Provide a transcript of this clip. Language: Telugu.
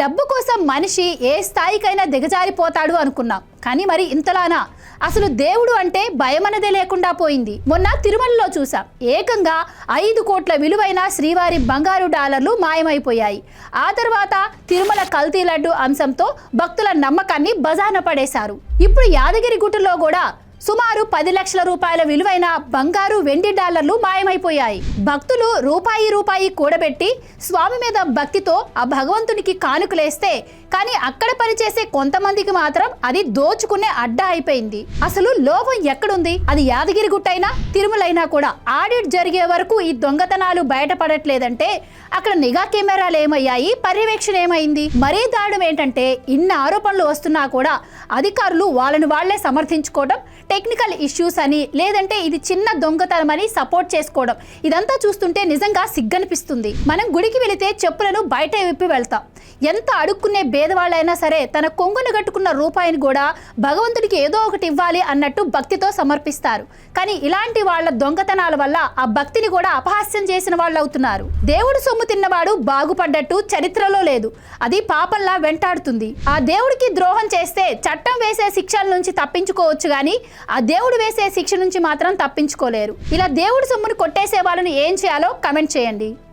డబ్బు కోసం మనిషి ఏ స్థాయికైనా దిగజారిపోతాడు అనుకున్నాం, కానీ మరి ఇంతలానా? అసలు దేవుడు అంటే భయమనదే లేకుండా పోయింది. మొన్న తిరుమలలో చూసాం, ఏకంగా 5 కోట్ల విలువైన శ్రీవారి బంగారు డాలర్లు మాయమైపోయాయి. ఆ తర్వాత తిరుమల కల్తీ లడ్డు అంశంతో భక్తుల నమ్మకాన్ని బజార్న పడేశారు. ఇప్పుడు యాదగిరి గుట్టలో కూడా సుమారు 10 లక్షల రూపాయల విలువైన బంగారు వెండి డాలర్లు మాయమైపోయాయి. భక్తులు రూపాయి కూడబెట్టి స్వామి మీద భక్తితో ఆ భగవంతునికి కానుకలేస్తే, కానీ అక్కడ పనిచేసే కొంతమందికి మాత్రం అది దోచుకునే అడ్డా అయిపోయింది. అసలు లోపం ఎక్కడుంది? అది యాదగిరి గుట్టైనా తిరుమలైనా కూడా ఆడిట్ జరిగే వరకు ఈ దొంగతనాలు బయటపడట్లేదంటే అక్కడ నిఘా కెమెరాలు ఏమయ్యాయి, పర్యవేక్షణ ఏమైంది? మరీ దారుణం ఏంటంటే ఇన్ని ఆరోపణలు వస్తున్నా కూడా అధికారులు వాళ్ళని వాళ్లే సమర్థించుకోవడం, టెక్నికల్ ఇష్యూస్ అని, లేదంటే ఇది చిన్న దొంగతనం అని సపోర్ట్ చేసుకోవడం, ఇదంతా చూస్తుంటే నిజంగా సిగ్గనిపిస్తుంది. మనం గుడికి వెళితే చెప్పులను బయట విప్పి వెళ్తాం. ఎంత అడుక్కునే పేదవాళ్ళైనా సరే తన కొంగును కట్టుకున్న రూపాయిని కూడా భగవంతుడికి ఏదో ఒకటి ఇవ్వాలి అన్నట్టు భక్తితో సమర్పిస్తారు. కానీ ఇలాంటి వాళ్ళ దొంగతనాల వల్ల ఆ భక్తిని కూడా అపహాస్యం చేసిన వాళ్ళు అవుతున్నారు. దేవుడు సొమ్ము తిన్నవాడు బాగుపడ్డట్టు చరిత్రలో లేదు. అది పాపంలా వెంటాడుతుంది. ఆ దేవుడికి ద్రోహం చేస్తే చట్టం వేసే శిక్షల నుంచి తప్పించుకోవచ్చు, కానీ ఆ దేవుడు వేసే శిక్ష నుంచి మాత్రం తప్పించుకోలేరు. ఇలా దేవుడి సొమ్మును కొట్టేసే వాళ్ళని ఏం చేయాలో కమెంట్ చేయండి.